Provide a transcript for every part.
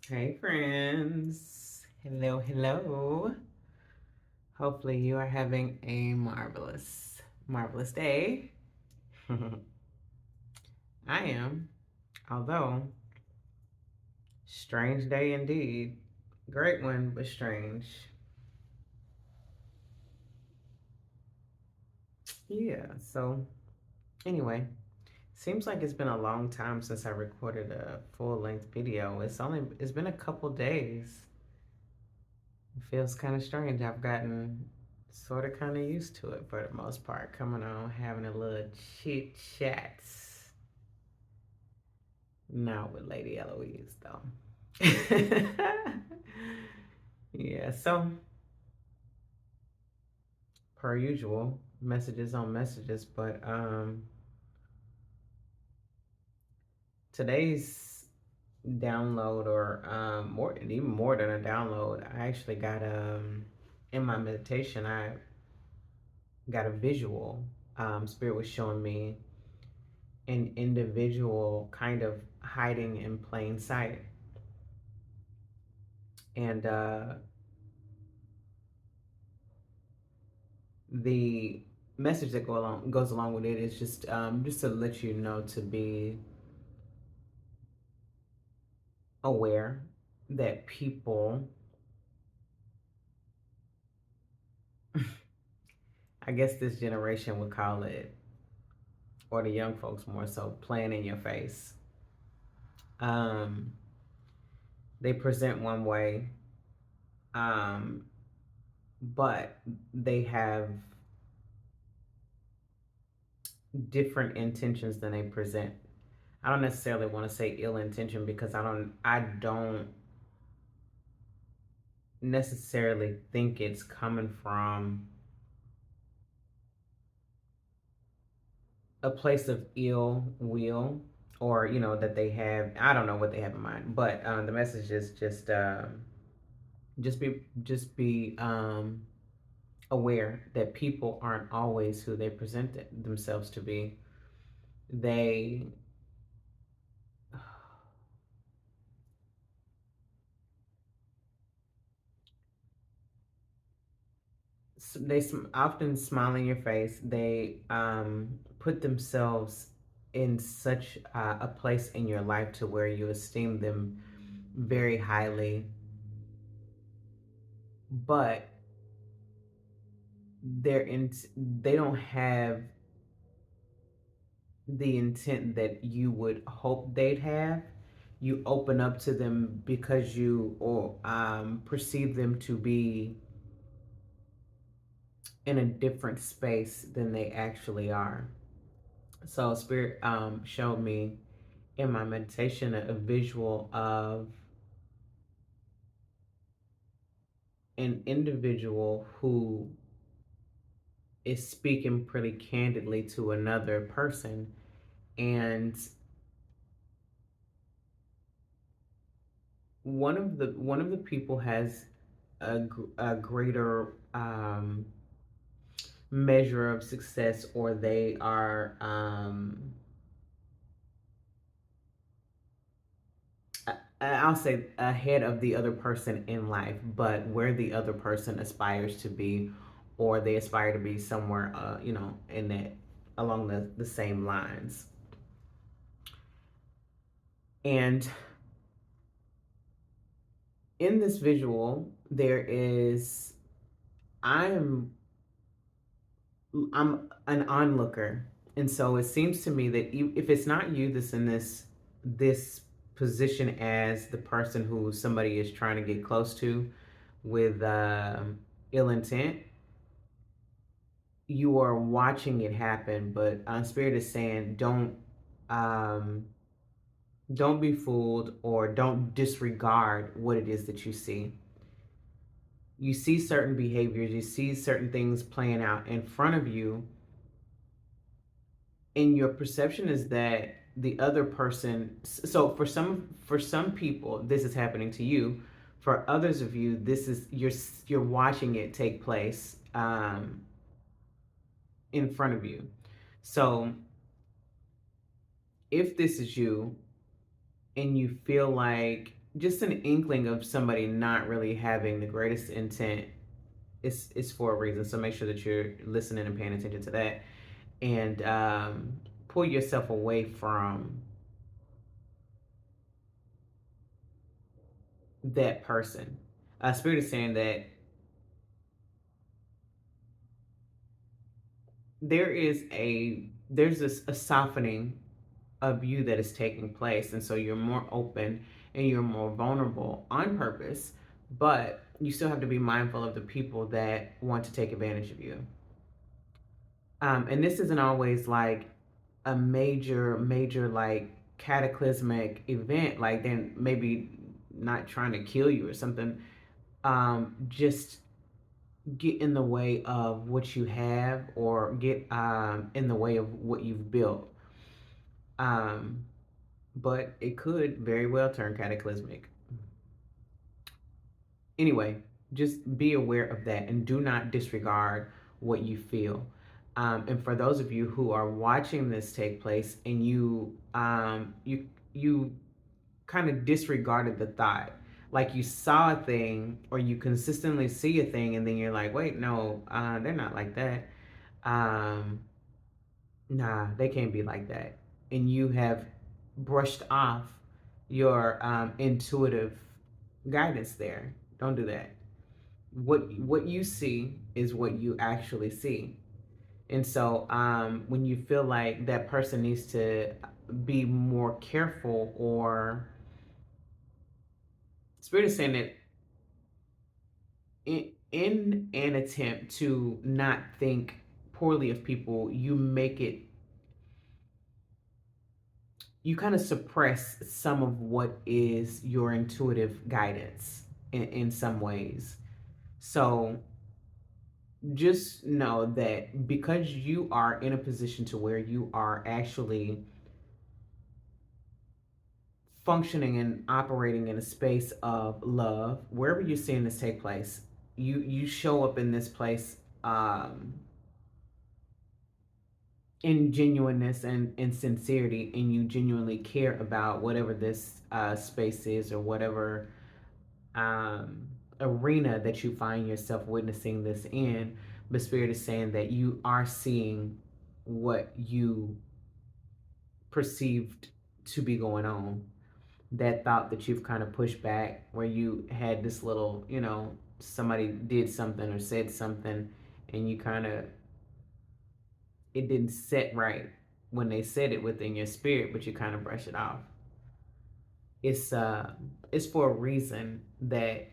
Hey, friends. Hello, hello. Hopefully, you are having a marvelous day. I am, although, strange day indeed. Great one, but strange. Yeah, so anyway, seems like it's been a long time since I recorded a full length video. It's been a couple days. It feels kind of strange. I've gotten sort of kind of used to it for the most part. Coming on, having a little chit chats. Not with Lady Eloise though. Yeah, so per usual, messages on messages, but today's download or more even more than a download, I actually got in my meditation I got a visual. Spirit was showing me an individual kind of hiding in plain sight. And the message that goes along with it is just to let you know to be aware that people, I guess this generation would call it, or the young folks more so, playing in your face. Um, they present one way, um, but they have different intentions than they present. I don't necessarily want to say ill intention because I don't necessarily think it's coming from a place of ill will, or that they have. I don't know what they have in mind, but the message is just be aware that people aren't always who they present themselves to be. They they often smile in your face. They put themselves in such a place in your life to where you esteem them very highly, but they don't have the intent that you would hope they'd have. You open up to them because you or perceive them to be in a different space than they actually are. So Spirit showed me in my meditation a visual of an individual who is speaking pretty candidly to another person, and one of the people has a greater measure of success, or they are I'll say ahead of the other person in life, but where the other person aspires to be, or they aspire to be somewhere, in that along the same lines. And in this visual, I'm I'm an onlooker, and so it seems to me that if it's not you that's in this position as the person who somebody is trying to get close to with ill intent, you are watching it happen. But Spirit is saying, um, don't be fooled, or don't disregard what it is that you see. You see certain behaviors, you see certain things playing out in front of you, and your perception is that the other person. So for some people, this is happening to you. For others of you, this is you're watching it take place in front of you. So if this is you, and you feel like just an inkling of somebody not really having the greatest intent is for a reason. So make sure that you're listening and paying attention to that, and pull yourself away from that person. Spirit is saying that there's a softening of you that is taking place, and so you're more open and you're more vulnerable on purpose, but you still have to be mindful of the people that want to take advantage of you. And this isn't always like a major like cataclysmic event, like then maybe not trying to kill you or something. Just get in the way of what you have, or get in the way of what you've built. Um, but it could very well turn cataclysmic. Anyway, just be aware of that and do not disregard what you feel. And for those of you who are watching this take place and you kind of disregarded the thought, like you saw a thing or you consistently see a thing, and then you're like, wait, no, they're not like that. Um, nah, they can't be like that. And you have brushed off your intuitive guidance there. Don't do that. What you see is what you actually see. And so when you feel like that person needs to be more careful, or Spirit is saying that in an attempt to not think poorly of people, you kind of suppress some of what is your intuitive guidance in some ways. So just know that because you are in a position to where you are actually functioning and operating in a space of love, wherever you're seeing this take place, you show up in this place in genuineness and sincerity, and you genuinely care about whatever this space is, or whatever arena that you find yourself witnessing this in. But Spirit is saying that you are seeing what you perceived to be going on. That thought that you've kind of pushed back, where you had this little, somebody did something or said something, and you kind of, it didn't set right when they said it within your spirit, but you kind of brush it off. It's for a reason that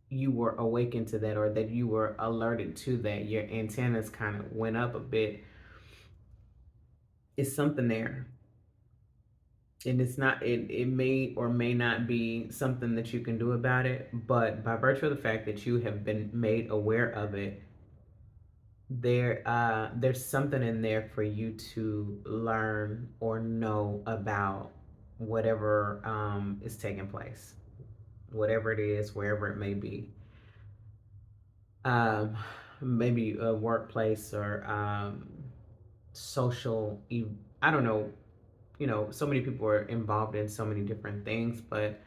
you were awakened to that, or that you were alerted to that. Your antennas kind of went up a bit. It's something there. And it's not, it may or may not be something that you can do about it, but by virtue of the fact that you have been made aware of it, there's something in there for you to learn or know about whatever is taking place, whatever it is, wherever it may be. um, Maybe a workplace, or social, I don't know. So many people are involved in so many different things, but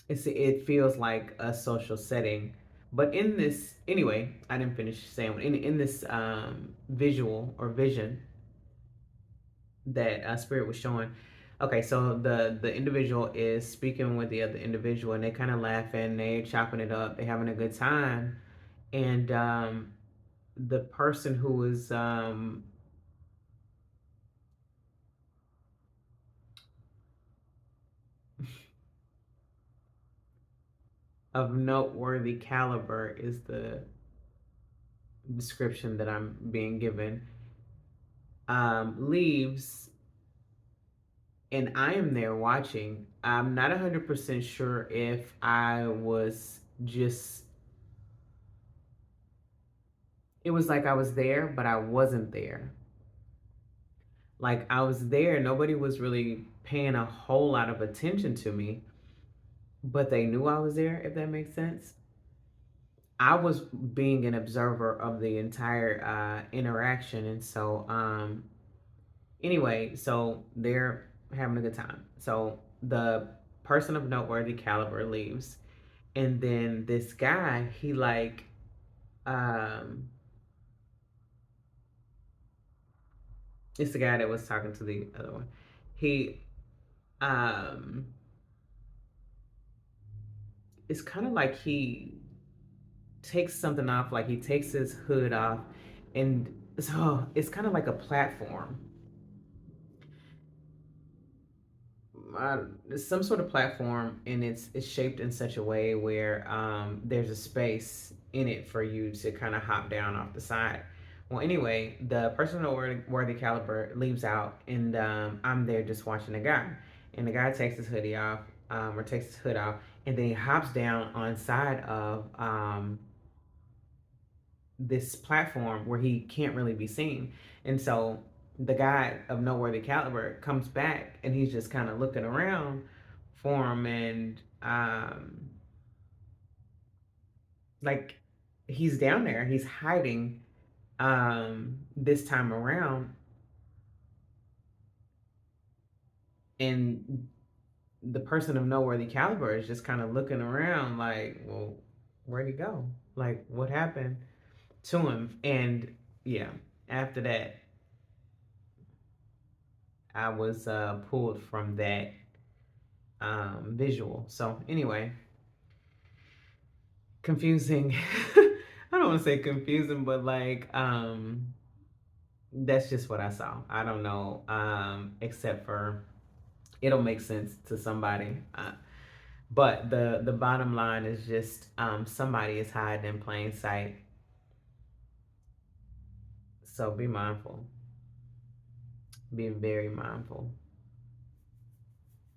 it feels like a social setting. But in this, anyway, I didn't finish saying, in this visual or vision that Spirit was showing. Okay, so the individual is speaking with the other individual, and they kind of laughing, they chopping it up, they having a good time, and the person who is of noteworthy caliber is the description that I'm being given, leaves, and I am there watching. I'm not 100% sure if I was just, it was like I was there, but I wasn't there. Like I was there, nobody was really paying a whole lot of attention to me, but they knew I was there, if that makes sense. I was being an observer of the entire interaction. And so, anyway, so they're having a good time. So the person of noteworthy caliber leaves, and then this guy, he like, um, it's the guy that was talking to the other one. He, um, it's kind of like he takes something off, like he takes his hood off, and so it's kind of like a platform, uh, some sort of platform, and it's shaped in such a way where there's a space in it for you to kind of hop down off the side. Well, anyway, the person of worthy caliber leaves out, and I'm there just watching the guy, and the guy takes his hoodie off, or takes his hood off, and then he hops down on side of this platform where he can't really be seen. And so the guy of noteworthy caliber comes back, and he's just kind of looking around for him, and like, he's down there, he's hiding this time around, and the person of noteworthy caliber is just kind of looking around like, well, where'd he go? Like, what happened to him? And yeah, after that, I was pulled from that visual. So anyway, confusing. I don't want to say confusing, but like, that's just what I saw. I don't know, except for it'll make sense to somebody. But the bottom line is just, somebody is hiding in plain sight. So be mindful. Be very mindful.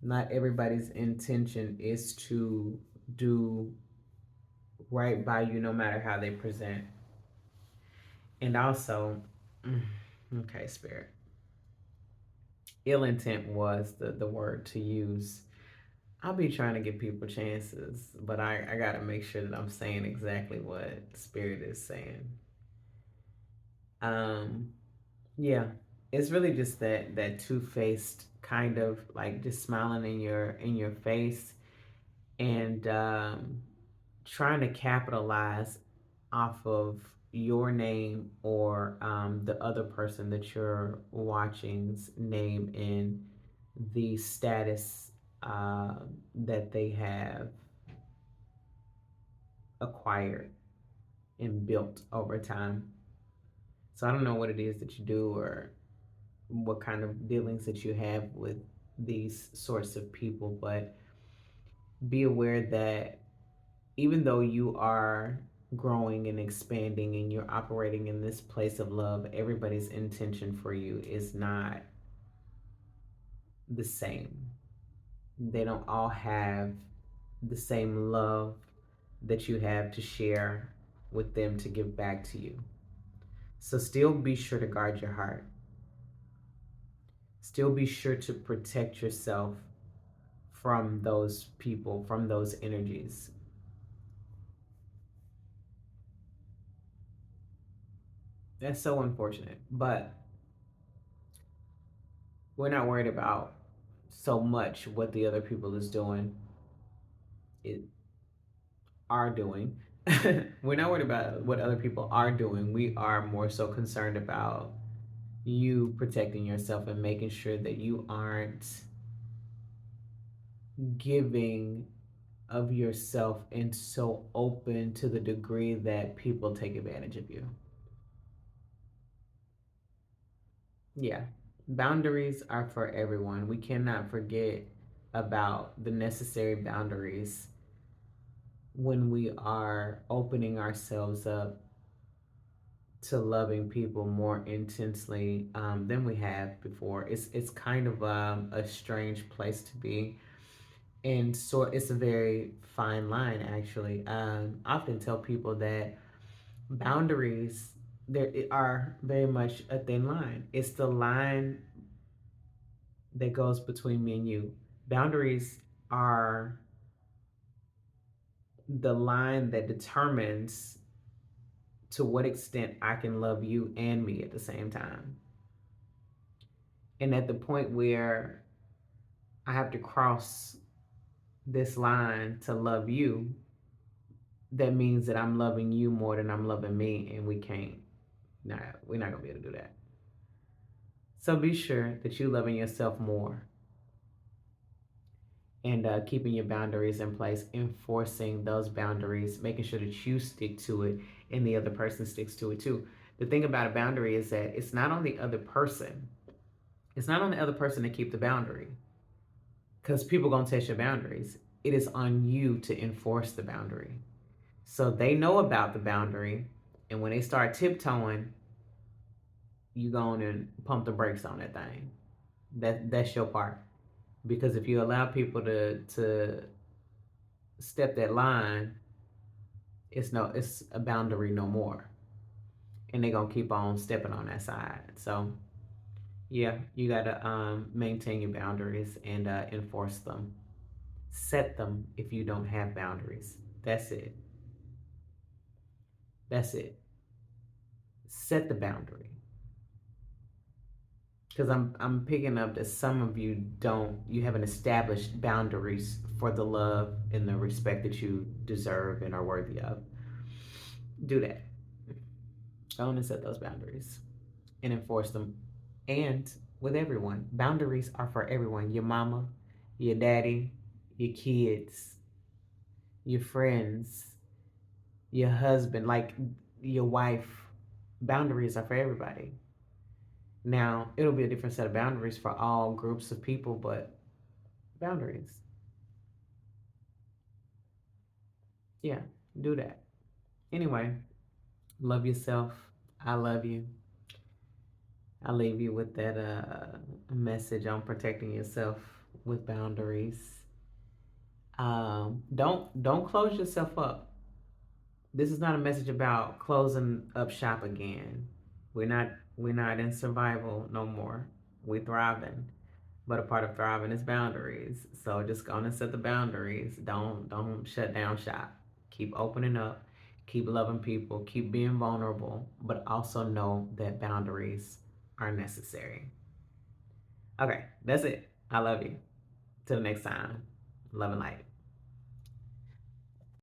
Not everybody's intention is to do right by you, no matter how they present. And also, okay, spirit. Ill intent was the word to use. I'll be trying to give people chances, but I got to make sure that I'm saying exactly what spirit is saying. Um, yeah, it's really just that two-faced kind of like just smiling in your face, and trying to capitalize off of your name, or the other person that you're watching's name, in the status uh, that they have acquired and built over time. So I don't know what it is that you do, or what kind of dealings that you have with these sorts of people, but be aware that even though you are growing and expanding and you're operating in this place of love, everybody's intention for you is not the same. They don't all have the same love that you have to share with them, to give back to you. So still be sure to guard your heart. Still be sure to protect yourself from those people, from those energies. That's so unfortunate. But we're not worried about so much what the other people is doing, it, are doing. We're not worried about what other people are doing. We are more so concerned about you protecting yourself and making sure that you aren't giving of yourself and so open to the degree that people take advantage of you. Yeah. Boundaries are for everyone. We cannot forget about the necessary boundaries when we are opening ourselves up to loving people more intensely than we have before. It's kind of a strange place to be, and so it's a very fine line actually. I often tell people that boundaries, there are very much a thin line. It's the line that goes between me and you. Boundaries are the line that determines to what extent I can love you and me at the same time. And at the point where I have to cross this line to love you, that means that I'm loving you more than I'm loving me, and we can't. Nah, we're not gonna be able to do that. So be sure that you loving yourself more, and keeping your boundaries in place, enforcing those boundaries, making sure that you stick to it and the other person sticks to it too. The thing about a boundary is that it's not on the other person. It's not on the other person to keep the boundary, because people gonna test your boundaries. It is on you to enforce the boundary. So they know about the boundary, and when they start tiptoeing, you go on and pump the brakes on that thing. That's your part. Because if you allow people to step that line, it's a boundary no more, and they're gonna keep on stepping on that side. So yeah, you gotta maintain your boundaries and enforce them. Set them if you don't have boundaries. That's it. That's it. Set the boundary. Because I'm picking up that some of you don't, you haven't established boundaries for the love and the respect that you deserve and are worthy of. Do that. Go on and set those boundaries and enforce them. And with everyone, boundaries are for everyone: your mama, your daddy, your kids, your friends, your husband, like your wife. Boundaries are for everybody. Now, it'll be a different set of boundaries for all groups of people, but boundaries. Yeah, do that. Anyway, love yourself. I love you. I leave you with that message on protecting yourself with boundaries. Don't close yourself up. This is not a message about closing up shop again. We're not in survival no more. We're thriving. But a part of thriving is boundaries. So just go on and set the boundaries. Don't shut down shop. Keep opening up. Keep loving people. Keep being vulnerable. But also know that boundaries are necessary. Okay, that's it. I love you. Till the next time. Love and light.